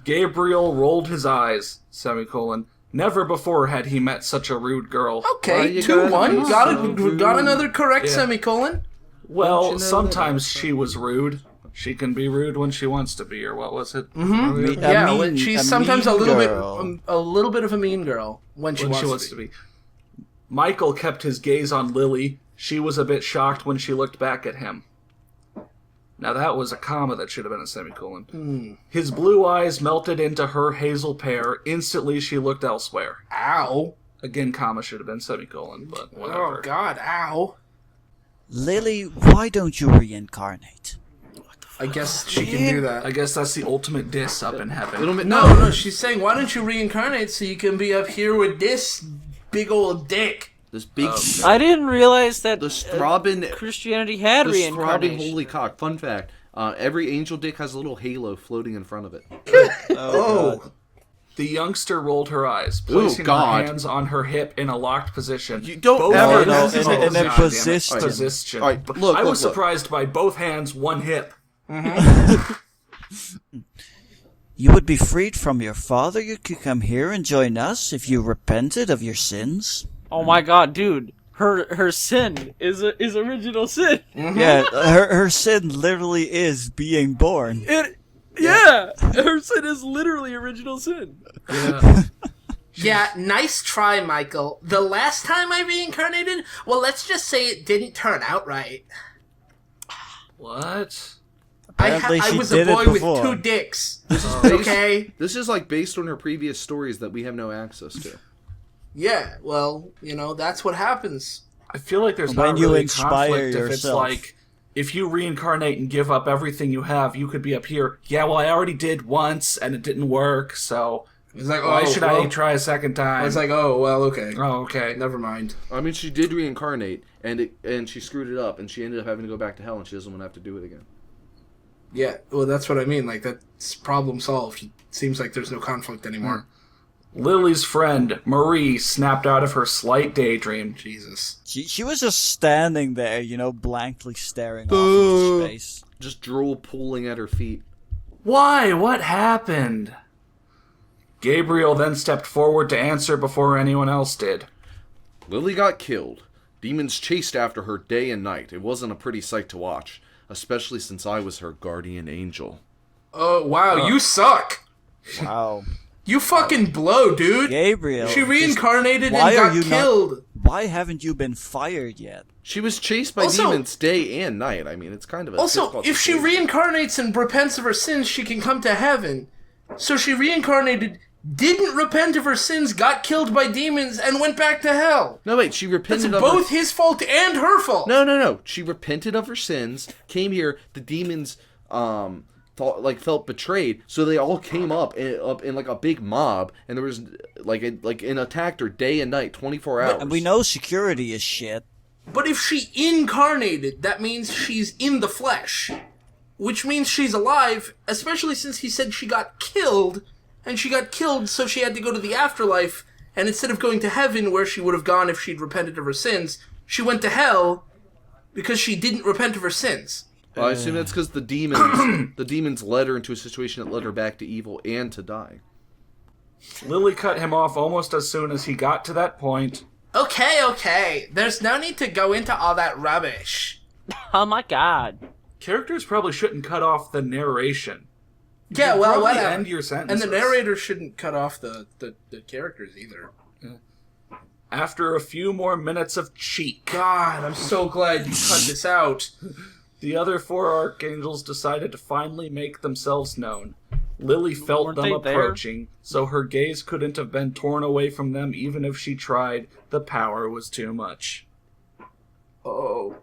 [SPEAKER 4] Gabriel rolled his eyes, semicolon. Never before had he met such a rude girl.
[SPEAKER 1] Okay,
[SPEAKER 2] you
[SPEAKER 1] 2-1.
[SPEAKER 2] gotta
[SPEAKER 1] Got another correct
[SPEAKER 4] Yeah.
[SPEAKER 1] semicolon.
[SPEAKER 4] Well,
[SPEAKER 2] Don't you know
[SPEAKER 4] sometimes she was rude. She can be rude when she wants to be, or what was it?
[SPEAKER 3] Mm-hmm.
[SPEAKER 1] Yeah, when she's sometimes a little
[SPEAKER 3] girl.
[SPEAKER 1] bit, a little bit of a mean girl when she wants to be.
[SPEAKER 4] Michael kept his gaze on Lily. She was a bit shocked when she looked back at him. Now that was a comma that should have been a semicolon. His blue eyes melted into her hazel pear. Instantly she looked elsewhere.
[SPEAKER 1] Ow!
[SPEAKER 4] Again, comma should have been semicolon, but whatever.
[SPEAKER 1] Oh God! Ow!
[SPEAKER 3] Lily, why don't you reincarnate?
[SPEAKER 1] I guess she can do that.
[SPEAKER 4] I guess that's the ultimate diss up in heaven.
[SPEAKER 1] No, she's saying, why don't you reincarnate so you can be up here with this big old dick?
[SPEAKER 2] This big...
[SPEAKER 5] I didn't realize that
[SPEAKER 2] the Strabin...
[SPEAKER 5] Christianity had
[SPEAKER 2] the Strabin
[SPEAKER 5] reincarnation.
[SPEAKER 2] holy cock. Fun fact. Every angel dick has a little halo floating in front of it.
[SPEAKER 1] Oh,
[SPEAKER 4] The youngster rolled her eyes, placing her
[SPEAKER 2] God.
[SPEAKER 4] hands on her hip in a locked position.
[SPEAKER 2] You don't
[SPEAKER 4] Both
[SPEAKER 2] ever...
[SPEAKER 4] hands-
[SPEAKER 3] in a
[SPEAKER 4] goddamn it.
[SPEAKER 3] position.
[SPEAKER 4] Position.
[SPEAKER 2] All right, look,
[SPEAKER 4] I
[SPEAKER 2] look,
[SPEAKER 4] was
[SPEAKER 2] look.
[SPEAKER 4] surprised by both hands, one hip.
[SPEAKER 3] You would be freed from your father. You could come here and join us if you repented of your sins.
[SPEAKER 5] Oh my god, dude. Her sin is original sin.
[SPEAKER 3] Yeah, her sin literally is being born.
[SPEAKER 5] Yeah, her sin is literally original sin.
[SPEAKER 4] Yeah.
[SPEAKER 1] yeah. Nice try, Michael. The last time I reincarnated, well, let's just say it didn't turn out right.
[SPEAKER 4] What?
[SPEAKER 3] Apparently
[SPEAKER 1] I
[SPEAKER 3] she
[SPEAKER 1] was a
[SPEAKER 3] did it
[SPEAKER 1] boy with
[SPEAKER 3] before.
[SPEAKER 1] 2 dicks. Okay.
[SPEAKER 2] This is like based on her previous stories that we have no access to.
[SPEAKER 1] Yeah. Well, that's what happens.
[SPEAKER 4] I feel like there's
[SPEAKER 3] When
[SPEAKER 4] not
[SPEAKER 3] you
[SPEAKER 4] really
[SPEAKER 3] inspire
[SPEAKER 4] conflict if it's
[SPEAKER 3] yourself.
[SPEAKER 4] like, if you reincarnate and give up everything you have, you could be up here. Yeah, well, I already did once, and it didn't work, so
[SPEAKER 1] It's like,
[SPEAKER 4] why should I
[SPEAKER 1] well,
[SPEAKER 4] try a second time?
[SPEAKER 1] It's like, oh well, okay.
[SPEAKER 4] oh, okay.
[SPEAKER 1] Never mind.
[SPEAKER 2] I mean, she did reincarnate, and she screwed it up, and she ended up having to go back to hell, and she doesn't want to have to do it again.
[SPEAKER 1] Yeah, well, that's what I mean. Like, that's problem solved. It seems like there's no conflict anymore.
[SPEAKER 4] Lily's friend, Marie, snapped out of her slight daydream.
[SPEAKER 1] Jesus.
[SPEAKER 3] She was just standing there, blankly staring off into space.
[SPEAKER 2] Just drool pooling at her feet.
[SPEAKER 4] Why? What happened? Gabriel then stepped forward to answer before anyone else did.
[SPEAKER 2] Lily got killed. Demons chased after her day and night. It wasn't a pretty sight to watch, especially since I was her guardian angel.
[SPEAKER 1] Oh, wow, you suck.
[SPEAKER 3] Wow.
[SPEAKER 1] You fucking blow, dude.
[SPEAKER 3] Gabriel.
[SPEAKER 1] She reincarnated
[SPEAKER 3] why
[SPEAKER 1] and
[SPEAKER 3] are
[SPEAKER 1] got
[SPEAKER 3] you not-
[SPEAKER 1] killed.
[SPEAKER 3] Why haven't you been fired yet?
[SPEAKER 2] She was chased by
[SPEAKER 1] Also-
[SPEAKER 2] demons day and night. I mean, it's kind of a
[SPEAKER 1] Also,
[SPEAKER 2] difficult
[SPEAKER 1] if she
[SPEAKER 2] situation.
[SPEAKER 1] reincarnates and repents of her sins, she can come to heaven. So she reincarnated didn't repent of her sins, got killed by demons, and went back to hell.
[SPEAKER 2] No, wait, she
[SPEAKER 1] That's
[SPEAKER 2] repented of
[SPEAKER 1] both his fault and her fault.
[SPEAKER 2] No. She repented of her sins, came here, the demons felt betrayed, so they all came up in like a big mob, and there was and attacked her day and night, 24 hours.
[SPEAKER 3] And we know security is shit.
[SPEAKER 1] But if she incarnated, that means she's in the flesh. Which means she's alive, especially since he said she got killed, and she got killed so she had to go to the afterlife, and instead of going to heaven where she would have gone if she'd repented of her sins, she went to hell because she didn't repent of her sins.
[SPEAKER 2] Well, I assume that's because the demons led her into a situation that led her back to evil and to die.
[SPEAKER 4] Lily cut him off almost as soon as he got to that point.
[SPEAKER 1] Okay. There's no need to go into all that rubbish.
[SPEAKER 5] Oh my god.
[SPEAKER 4] Characters probably shouldn't cut off the narration.
[SPEAKER 1] Yeah,
[SPEAKER 4] You
[SPEAKER 1] well,
[SPEAKER 4] probably
[SPEAKER 1] whatever.
[SPEAKER 4] end your sentences.
[SPEAKER 1] And the narrator shouldn't cut off the characters either.
[SPEAKER 4] After a few more minutes of cheek,
[SPEAKER 1] God, I'm so glad you cut this out.
[SPEAKER 4] the other 4 archangels decided to finally make themselves known. Lily felt
[SPEAKER 5] Weren't
[SPEAKER 4] them
[SPEAKER 5] they there?
[SPEAKER 4] approaching, so her gaze couldn't have been torn away from them even if she tried. The power was too much.
[SPEAKER 1] Oh.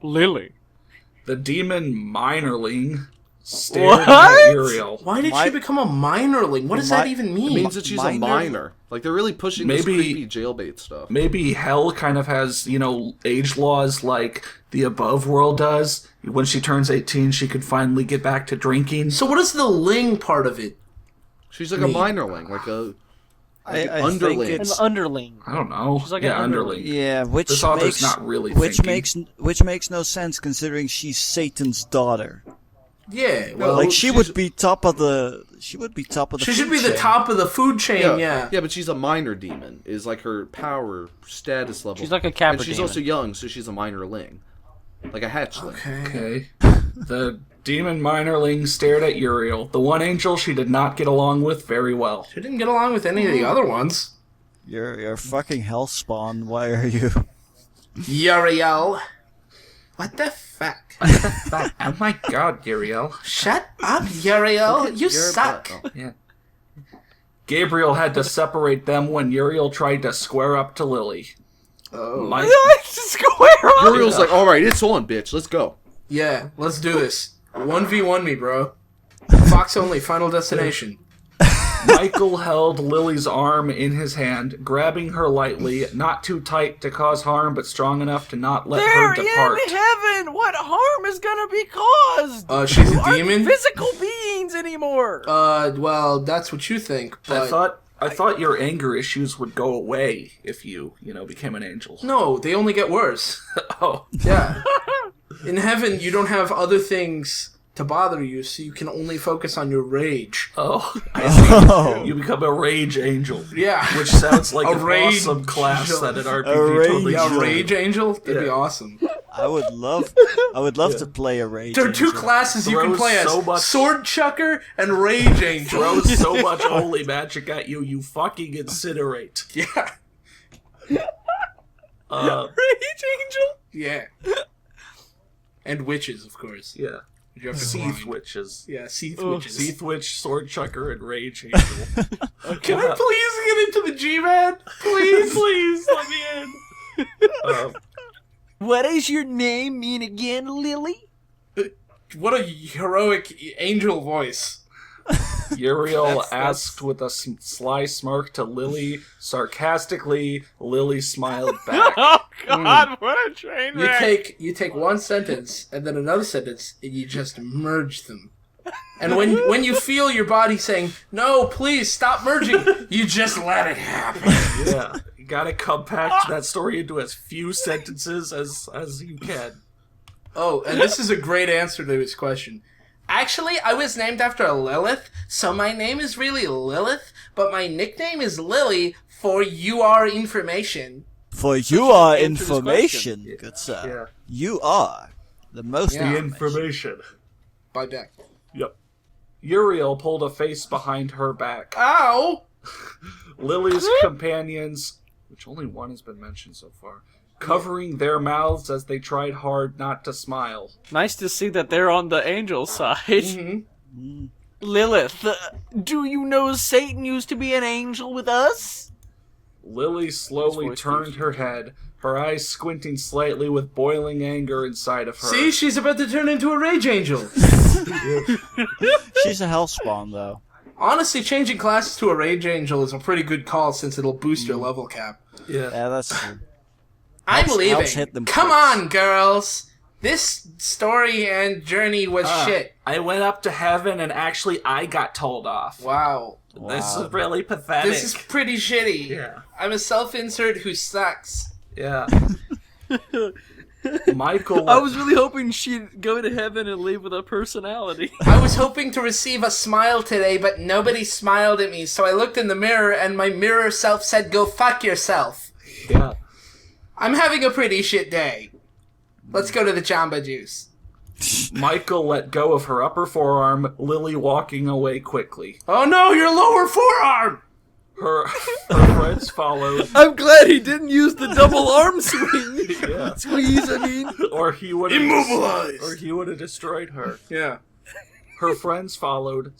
[SPEAKER 5] Lily.
[SPEAKER 4] The demon minorling stared
[SPEAKER 5] What?
[SPEAKER 4] at Uriel.
[SPEAKER 1] Why did she become a minorling? What does that even mean?
[SPEAKER 2] It means that she's a minor. Like, they're really pushing this
[SPEAKER 4] Maybe-
[SPEAKER 2] creepy jailbait stuff.
[SPEAKER 4] Maybe hell kind of has, age laws like the above world does. When she turns 18, she could finally get back to drinking.
[SPEAKER 1] So what is the ling part of it?
[SPEAKER 2] She's like a minorling, like a
[SPEAKER 3] I
[SPEAKER 2] underling.
[SPEAKER 3] think
[SPEAKER 5] An
[SPEAKER 3] it's
[SPEAKER 5] underling.
[SPEAKER 4] I don't know.
[SPEAKER 5] She's like
[SPEAKER 4] yeah,
[SPEAKER 5] an
[SPEAKER 4] underling.
[SPEAKER 3] yeah, which
[SPEAKER 4] This author's
[SPEAKER 3] makes
[SPEAKER 4] not really
[SPEAKER 3] which
[SPEAKER 4] thinking.
[SPEAKER 3] makes no sense considering she's Satan's daughter.
[SPEAKER 1] Yeah, well,
[SPEAKER 3] Like she
[SPEAKER 2] she's-
[SPEAKER 3] would be top of the
[SPEAKER 1] she
[SPEAKER 3] food
[SPEAKER 1] should be the
[SPEAKER 3] chain.
[SPEAKER 1] top of the food chain, yeah.
[SPEAKER 2] Yeah, but she's a minor demon, is like her power status level.
[SPEAKER 5] She's like a Capra
[SPEAKER 2] And she's
[SPEAKER 5] demon.
[SPEAKER 2] also young, so she's a minorling. Like a hatchling.
[SPEAKER 1] Okay.
[SPEAKER 4] The demon minorling stared at Uriel, the one angel she did not get along with very well.
[SPEAKER 1] She didn't get along with any of the other ones.
[SPEAKER 3] You're fucking hellspawn. Why are you?
[SPEAKER 1] Uriel. What the fuck?
[SPEAKER 4] Oh my god, Uriel.
[SPEAKER 1] Shut up, Uriel. You
[SPEAKER 2] Your
[SPEAKER 1] suck.
[SPEAKER 2] butt. Oh.
[SPEAKER 4] Yeah. Gabriel had to separate them when Uriel tried to square up to Lily.
[SPEAKER 1] Oh.
[SPEAKER 4] Mike,
[SPEAKER 5] Square up.
[SPEAKER 2] Uriel's like, alright, it's on, bitch, let's go.
[SPEAKER 1] Yeah, let's do this. 1v1 me, bro. Fox only, final destination.
[SPEAKER 4] Michael held Lily's arm in his hand, grabbing her lightly, not too tight to cause harm, but strong enough to not let her
[SPEAKER 5] They're
[SPEAKER 4] depart.
[SPEAKER 5] in heaven. What harm is gonna be caused?
[SPEAKER 1] She's
[SPEAKER 5] You
[SPEAKER 1] a
[SPEAKER 5] aren't
[SPEAKER 1] demon?
[SPEAKER 5] physical beings anymore.
[SPEAKER 1] Well, that's what you think, but...
[SPEAKER 4] I thought your anger issues would go away if you became an angel.
[SPEAKER 1] No, they only get worse.
[SPEAKER 4] Oh.
[SPEAKER 1] Yeah. In heaven, you don't have other things to bother you, so you can only focus on your rage.
[SPEAKER 4] Oh.
[SPEAKER 3] Oh.
[SPEAKER 4] You become a rage angel.
[SPEAKER 1] Yeah.
[SPEAKER 4] Which sounds like
[SPEAKER 1] A
[SPEAKER 4] an
[SPEAKER 1] rage
[SPEAKER 4] awesome class
[SPEAKER 1] angel.
[SPEAKER 4] that an RPG
[SPEAKER 3] A rage
[SPEAKER 4] totally
[SPEAKER 1] Yeah,
[SPEAKER 4] should.
[SPEAKER 1] rage angel? That'd be
[SPEAKER 4] Yeah.
[SPEAKER 1] awesome.
[SPEAKER 3] I would love to play a rage.
[SPEAKER 1] There are two
[SPEAKER 3] angel.
[SPEAKER 1] classes you can
[SPEAKER 4] Throws
[SPEAKER 1] play as.
[SPEAKER 4] so much-
[SPEAKER 1] Sword Chucker and Rage Angel.
[SPEAKER 4] Throws so much holy magic at you, you fucking incinerate.
[SPEAKER 1] Yeah.
[SPEAKER 5] Rage angel.
[SPEAKER 1] Yeah. And witches, of course.
[SPEAKER 4] Yeah.
[SPEAKER 1] You have to
[SPEAKER 4] Seath
[SPEAKER 1] grind.
[SPEAKER 4] witches.
[SPEAKER 1] Yeah, Seath
[SPEAKER 5] Oh.
[SPEAKER 1] witches.
[SPEAKER 4] Seath witch, sword chucker, and rage angel.
[SPEAKER 1] Can I please get into the G-Man? Please?
[SPEAKER 5] Please let me in.
[SPEAKER 4] Um,
[SPEAKER 5] What does your name mean again, Lily?
[SPEAKER 1] What a heroic angel voice.
[SPEAKER 4] Uriel
[SPEAKER 1] That's-
[SPEAKER 4] asked with a sly smirk to Lily. Sarcastically, Lily smiled back.
[SPEAKER 5] Oh God! What a train
[SPEAKER 1] You
[SPEAKER 5] wreck.
[SPEAKER 1] take one sentence and then another sentence and you just merge them. And when you feel your body saying, "No, please stop merging," you just let it happen.
[SPEAKER 4] Yeah, you gotta compact that story into as few sentences as you can.
[SPEAKER 1] Oh, and this is a great answer to his question. Actually, I was named after a Lilith, so my name is really Lilith, but my nickname is Lily for your information.
[SPEAKER 3] For you are
[SPEAKER 5] answer this
[SPEAKER 3] information,
[SPEAKER 4] question.
[SPEAKER 3] good sir.
[SPEAKER 4] Yeah.
[SPEAKER 3] You are the most
[SPEAKER 1] Yeah.
[SPEAKER 4] The
[SPEAKER 3] information.
[SPEAKER 4] information.
[SPEAKER 1] Bye back.
[SPEAKER 4] Yep. Uriel pulled a face behind her back.
[SPEAKER 1] Ow!
[SPEAKER 4] Lily's companions, which only one has been mentioned so far, covering their mouths as they tried hard not to smile.
[SPEAKER 5] Nice to see that they're on the angel side.
[SPEAKER 1] Mm-hmm.
[SPEAKER 5] Lilith, do you know Satan used to be an angel with us?
[SPEAKER 4] Lily slowly turned her head, her eyes squinting slightly with boiling anger inside of her.
[SPEAKER 1] See, she's about to turn into a rage angel.
[SPEAKER 3] She's a hellspawn, though.
[SPEAKER 1] Honestly, changing classes to a rage angel is a pretty good call since it'll boost your level cap.
[SPEAKER 4] Yeah.
[SPEAKER 3] Yeah, that's true.
[SPEAKER 1] I'm
[SPEAKER 3] Helps
[SPEAKER 1] leaving.
[SPEAKER 3] hit them
[SPEAKER 1] Come
[SPEAKER 3] quick.
[SPEAKER 1] on, girls. This story and journey was shit.
[SPEAKER 4] I went up to heaven and actually I got told off.
[SPEAKER 1] Wow.
[SPEAKER 4] This is really pathetic.
[SPEAKER 1] This is pretty shitty.
[SPEAKER 4] Yeah.
[SPEAKER 1] I'm a self-insert who sucks.
[SPEAKER 4] Yeah. Michael.
[SPEAKER 5] I was really hoping she'd go to heaven and leave with a personality.
[SPEAKER 1] I was hoping to receive a smile today, but nobody smiled at me, so I looked in the mirror and my mirror self said, "Go fuck yourself."
[SPEAKER 4] Yeah.
[SPEAKER 1] I'm having a pretty shit day. Let's go to the Jamba Juice.
[SPEAKER 4] Michael let go of her upper forearm, Lily walking away quickly.
[SPEAKER 1] Oh no, your lower forearm!
[SPEAKER 4] Her friends followed.
[SPEAKER 5] I'm glad he didn't use the double arm swing.
[SPEAKER 4] Yeah.
[SPEAKER 5] Squeeze, I mean.
[SPEAKER 4] Or he would have
[SPEAKER 1] Immobilized!
[SPEAKER 4] Or he would have destroyed her.
[SPEAKER 1] Yeah.
[SPEAKER 4] Her friends followed.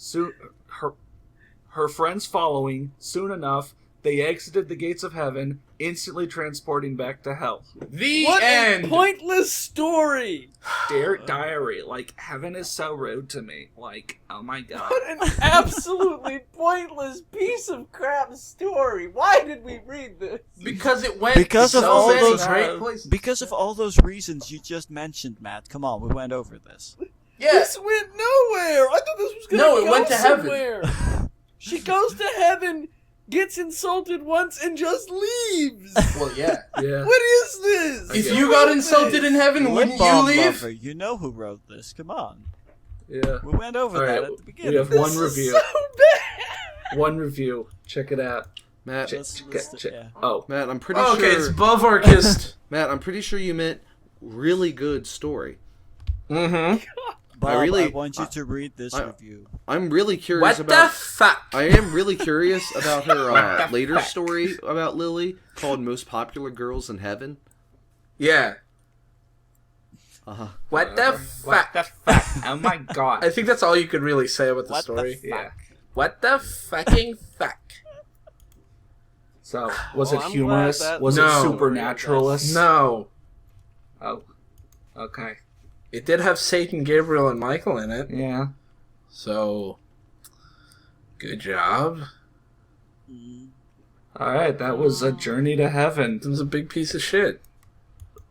[SPEAKER 4] Her friends following. Soon enough, they exited the gates of heaven, instantly transporting back to hell.
[SPEAKER 1] The
[SPEAKER 5] What
[SPEAKER 1] end!
[SPEAKER 5] a pointless story.
[SPEAKER 4] Dear diary, like, heaven is so rude to me. Like, oh my god.
[SPEAKER 5] What an absolutely pointless piece of crap story. Why did we read this?
[SPEAKER 1] Because it went
[SPEAKER 3] Because of
[SPEAKER 1] so
[SPEAKER 3] all
[SPEAKER 1] many
[SPEAKER 3] those-
[SPEAKER 1] great places.
[SPEAKER 3] Because of all those reasons you just mentioned, Matt. Come on, we went over this.
[SPEAKER 1] Yeah.
[SPEAKER 5] This went nowhere. I thought this was gonna
[SPEAKER 1] No, it
[SPEAKER 5] go
[SPEAKER 1] went to heaven.
[SPEAKER 5] somewhere. She goes to heaven, gets insulted once, and just leaves.
[SPEAKER 1] Well, yeah.
[SPEAKER 4] Yeah.
[SPEAKER 5] What is this?
[SPEAKER 1] If you got insulted in heaven,
[SPEAKER 3] Lip
[SPEAKER 1] wouldn't you
[SPEAKER 3] balm
[SPEAKER 1] leave?
[SPEAKER 3] lover, you know who wrote this. Come on.
[SPEAKER 4] Yeah.
[SPEAKER 3] We went over
[SPEAKER 4] All
[SPEAKER 3] that
[SPEAKER 4] right,
[SPEAKER 3] at the
[SPEAKER 4] we
[SPEAKER 3] beginning.
[SPEAKER 4] have one
[SPEAKER 5] This is
[SPEAKER 4] review.
[SPEAKER 5] so bad.
[SPEAKER 4] One review. Check it out.
[SPEAKER 2] Matt,
[SPEAKER 3] Let's list it, yeah.
[SPEAKER 4] Oh.
[SPEAKER 2] Matt, I'm pretty
[SPEAKER 1] Oh, okay,
[SPEAKER 2] sure.
[SPEAKER 1] it's Bovarkist.
[SPEAKER 2] Matt, I'm pretty sure you meant really good story.
[SPEAKER 1] Mm-hmm.
[SPEAKER 3] Bob, I
[SPEAKER 2] really-
[SPEAKER 3] want you to read this review.
[SPEAKER 2] I'm really curious
[SPEAKER 1] What the
[SPEAKER 2] about.
[SPEAKER 1] fuck?
[SPEAKER 2] I am really curious about her
[SPEAKER 1] What the
[SPEAKER 2] later
[SPEAKER 1] fuck?
[SPEAKER 2] story about Lily called "Most Popular Girls in Heaven."
[SPEAKER 1] Yeah.
[SPEAKER 2] Uh-huh.
[SPEAKER 1] What the
[SPEAKER 4] What
[SPEAKER 1] fuck?
[SPEAKER 4] the fuck? Oh my god.
[SPEAKER 1] I think that's all you could really say about the
[SPEAKER 3] What
[SPEAKER 1] story.
[SPEAKER 3] the
[SPEAKER 4] Yeah.
[SPEAKER 1] What the fucking fuck?
[SPEAKER 4] So, was
[SPEAKER 5] Well,
[SPEAKER 4] it
[SPEAKER 5] I'm
[SPEAKER 4] humorous?
[SPEAKER 5] glad that-
[SPEAKER 4] Was
[SPEAKER 1] No.
[SPEAKER 4] it supernaturalist?
[SPEAKER 1] No.
[SPEAKER 4] Oh. Okay.
[SPEAKER 1] It did have Satan, Gabriel, and Michael in it.
[SPEAKER 4] Yeah.
[SPEAKER 1] So, good job.
[SPEAKER 4] Alright, that was a journey to heaven.
[SPEAKER 1] It was a big piece of shit.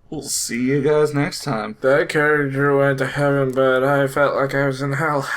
[SPEAKER 4] We'll see you guys next time.
[SPEAKER 1] That character went to heaven, but I felt like I was in hell.